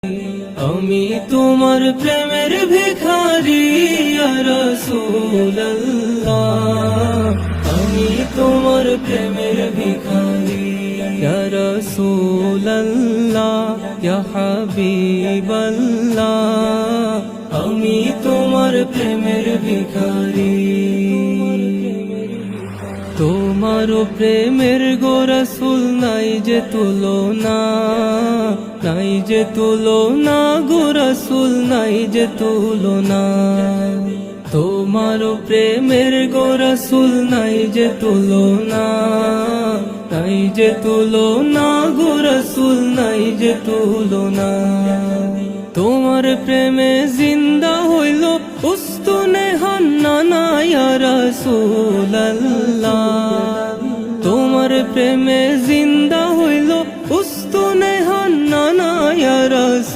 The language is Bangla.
আমি তোমার প্রেমের ভিখারি ইয়া রাসূলুল্লাহ, আমি তোমার প্রেমের ভিখারি ইয়া রাসূলুল্লাহ, ইয়া হাবিবাল্লাহ, আমি তোমার প্রেমের ভিখারি। তোমার প্রেমের গো রাসূল নাই যে তুলনা, নাই যে তুলনা গো রাসূল নাই যে তুলনা। তোমার প্রেমের গো রাসূল নাই যে তুলনা, নাই যে তুলনা গো রাসূল নাই যে তুলনা। তোমার প্রেমে জিন্দা হইল উস্তুনে হান্নানা ইয়া রাসূলুল্লাহ, তোমার প্রেমে জিন্দা